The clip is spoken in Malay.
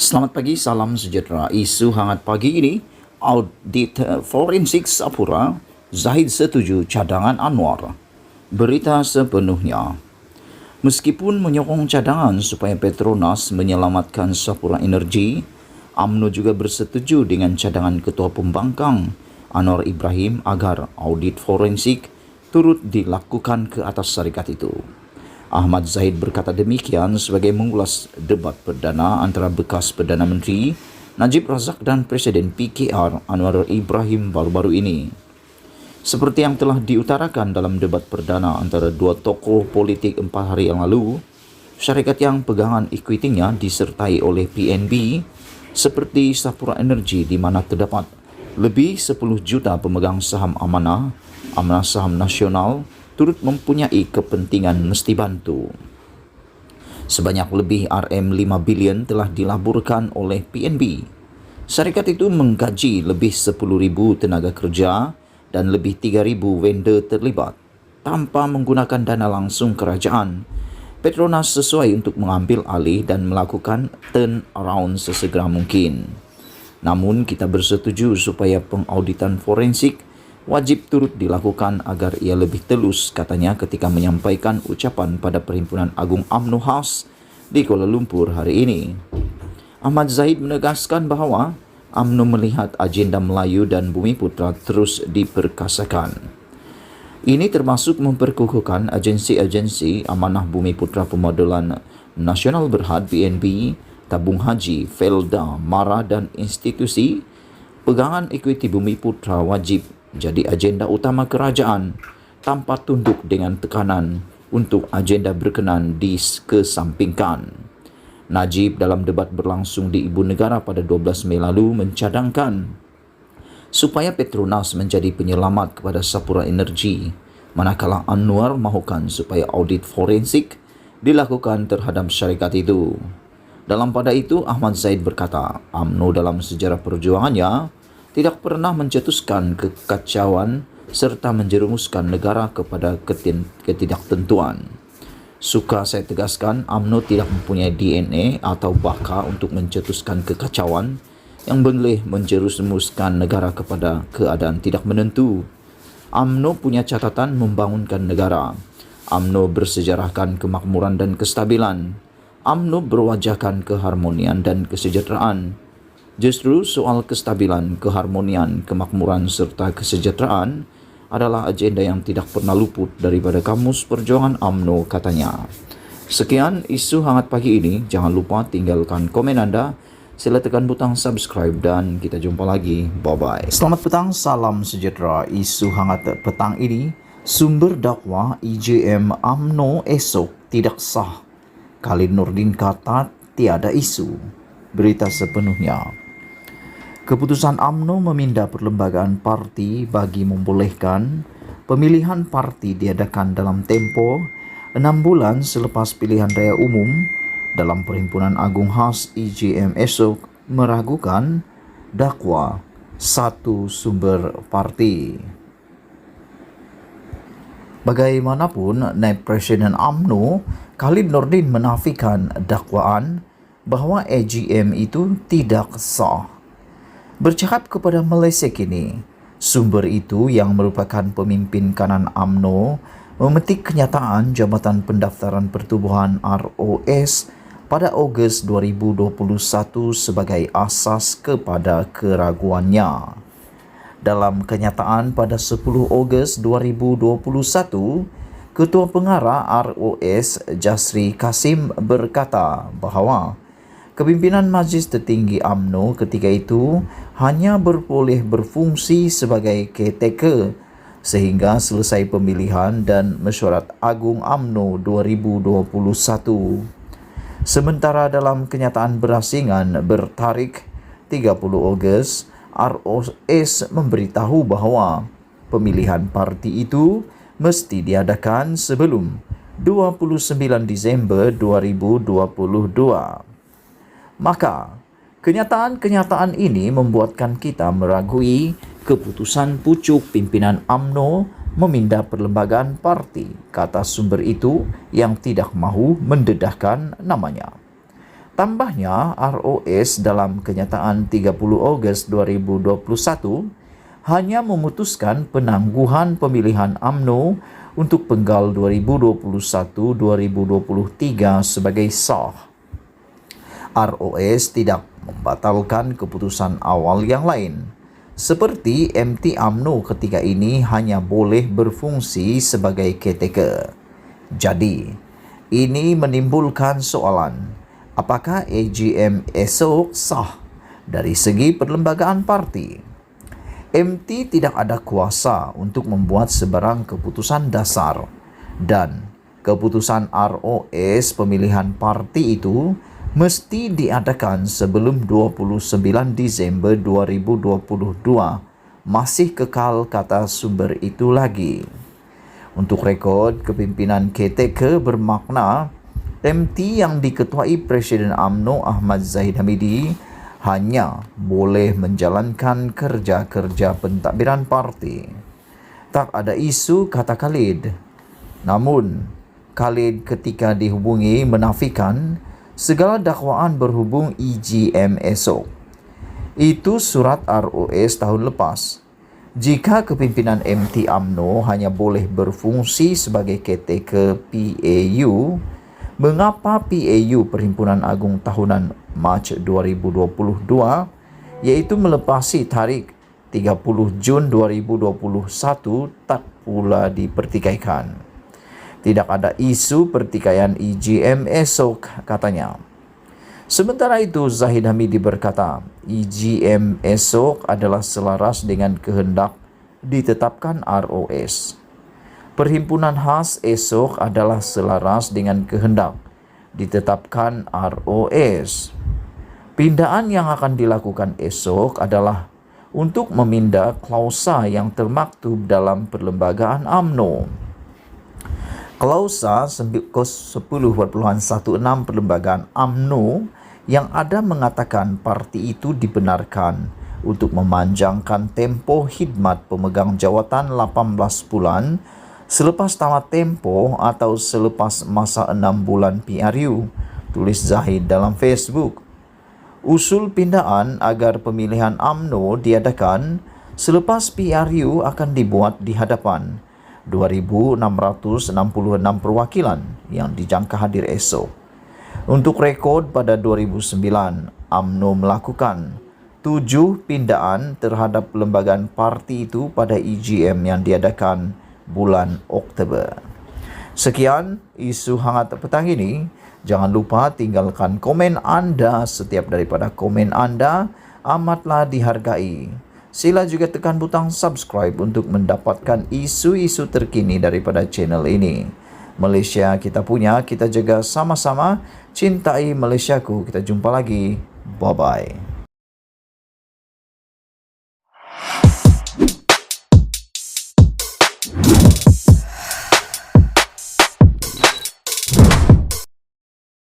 Selamat pagi, salam sejahtera. Isu hangat pagi ini, audit forensik Sapura, Zahid setuju cadangan Anwar. Berita sepenuhnya. Meskipun menyokong cadangan supaya Petronas menyelamatkan Sapura Energy, UMNO juga bersetuju dengan cadangan Ketua Pembangkang Anwar Ibrahim agar audit forensik turut dilakukan ke atas syarikat itu. Ahmad Zahid berkata demikian sebagai mengulas debat perdana antara bekas Perdana Menteri Najib Razak dan Presiden PKR Anwar Ibrahim baru-baru ini. Seperti yang telah diutarakan dalam debat perdana antara dua tokoh politik 4 hari yang lalu, syarikat yang pegangan ekuitinya disertai oleh PNB seperti Sapura Energy di mana terdapat lebih 10 juta pemegang saham amanah saham nasional turut mempunyai kepentingan mesti bantu. Sebanyak lebih RM5 bilion telah dilaburkan oleh PNB. Syarikat itu menggaji lebih 10,000 tenaga kerja dan lebih 3,000 vendor terlibat tanpa menggunakan dana langsung kerajaan. Petronas sesuai untuk mengambil alih dan melakukan turnaround sesegera mungkin. Namun kita bersetuju supaya pengauditan forensik wajib turut dilakukan agar ia lebih telus, katanya ketika menyampaikan ucapan pada Perhimpunan Agung UMNO House di Kuala Lumpur hari ini. Ahmad Zahid menegaskan bahawa UMNO melihat agenda Melayu dan Bumiputra terus diperkasakan. Ini termasuk memperkukuhkan agensi-agensi amanah Bumiputra Pemodelan Nasional Berhad BNB, Tabung Haji, Felda, MARA dan institusi pegangan ekuiti Bumiputra wajib jadi agenda utama kerajaan tanpa tunduk dengan tekanan untuk agenda berkenan dikesampingkan. Najib dalam debat berlangsung di Ibu Negara pada 12 Mei lalu mencadangkan supaya Petronas menjadi penyelamat kepada Sapura Energy, manakala Anwar mahukan supaya audit forensik dilakukan terhadap syarikat itu. Dalam pada itu, Ahmad Zahid berkata, UMNO dalam sejarah perjuangannya tidak pernah mencetuskan kekacauan serta menjerumuskan negara kepada ketidaktentuan. Suka saya tegaskan, UMNO tidak mempunyai DNA atau baka untuk mencetuskan kekacauan yang boleh menjerumuskan negara kepada keadaan tidak menentu. UMNO punya catatan membangunkan negara. UMNO bersejarahkan kemakmuran dan kestabilan. UMNO berwajahkan keharmonian dan kesejahteraan. Justru soal kestabilan, keharmonian, kemakmuran serta kesejahteraan adalah agenda yang tidak pernah luput daripada kamus perjuangan UMNO, katanya. Sekian isu hangat pagi ini. Jangan lupa tinggalkan komen anda. Sila tekan butang subscribe dan kita jumpa lagi. Bye-bye. Selamat petang, salam sejahtera. Isu hangat petang ini. Sumber dakwah IJM UMNO esok tidak sah. Khalid Nurdin kata tiada isu. Berita sepenuhnya. Keputusan UMNO memindah perlembagaan parti bagi membolehkan pemilihan parti diadakan dalam tempoh 6 bulan selepas pilihan raya umum dalam Perhimpunan Agung Khas IJM esok meragukan dakwa satu sumber parti. Bagaimanapun, Naib Presiden UMNO Khalid Nurdin menafikan dakwaan bahawa AGM itu tidak sah. Bercakap kepada Malaysia Kini, sumber itu yang merupakan pemimpin kanan UMNO memetik kenyataan Jabatan Pendaftaran Pertubuhan ROS pada Ogos 2021 sebagai asas kepada keraguannya. Dalam kenyataan pada 10 Ogos 2021, Ketua Pengarah ROS Jasri Kasim berkata bahawa kepimpinan Majlis Tertinggi UMNO ketika itu hanya boleh berfungsi sebagai caretaker sehingga selesai pemilihan dan mesyuarat agung UMNO 2021. Sementara dalam kenyataan berasingan bertarikh 30 Ogos, ROS memberitahu bahawa pemilihan parti itu mesti diadakan sebelum 29 Disember 2022. Maka, kenyataan-kenyataan ini membuatkan kita meragui keputusan pucuk pimpinan UMNO memindah perlembagaan parti, kata sumber itu yang tidak mahu mendedahkan namanya. Tambahnya, ROS dalam kenyataan 30 Ogos 2021 hanya memutuskan penangguhan pemilihan UMNO untuk penggal 2021-2023 sebagai sah. ROS tidak membatalkan keputusan awal yang lain, seperti MT UMNO ketika ini hanya boleh berfungsi sebagai caretaker. Jadi, ini menimbulkan soalan, apakah AGM esok sah dari segi perlembagaan parti? MT tidak ada kuasa untuk membuat sebarang keputusan dasar, dan keputusan ROS pemilihan parti itu mesti diadakan sebelum 29 Disember 2022. Masih kekal kata sumber itu lagi. Untuk rekod, kepimpinan KTK bermakna MT yang diketuai Presiden UMNO Ahmad Zahid Hamidi hanya boleh menjalankan kerja-kerja pentadbiran parti. Tak ada isu, kata Khalid. Namun, Khalid ketika dihubungi menafikan segala dakwaan berhubung EGM esok. Itu surat ROS tahun lepas. Jika kepimpinan MT UMNO hanya boleh berfungsi sebagai caretaker PAU, mengapa PAU Perhimpunan Agung Tahunan Mac 2022 iaitu melepasi tarikh 30 Jun 2021 tak pula dipertikaikan? Tidak ada isu pertikaian EGM esok, katanya. Sementara itu, Zahid Hamidi berkata, EGM esok adalah selaras dengan kehendak ditetapkan ROS. Perhimpunan khas esok adalah selaras dengan kehendak ditetapkan ROS. Pindaan yang akan dilakukan esok adalah untuk memindah klausa yang termaktub dalam perlembagaan UMNO. Klausa 10.16 perlembagaan UMNO yang ada mengatakan parti itu dibenarkan untuk memanjangkan tempoh khidmat pemegang jawatan 18 bulan selepas tamat tempoh atau selepas masa 6 bulan PRU, tulis Zahid dalam Facebook. Usul pindaan agar pemilihan UMNO diadakan selepas PRU akan dibuat di hadapan 2,666 perwakilan yang dijangka hadir esok. Untuk rekod, pada 2009, UMNO melakukan 7 pindaan terhadap perlembagaan parti itu pada EGM yang diadakan bulan Oktober. Sekian isu hangat petang ini. Jangan lupa tinggalkan komen anda. Setiap daripada komen anda amatlah dihargai. Sila juga tekan butang subscribe untuk mendapatkan isu-isu terkini daripada channel ini. Malaysia kita punya, kita jaga sama-sama. Cintai Malaysiaku. Kita jumpa lagi. Bye-bye.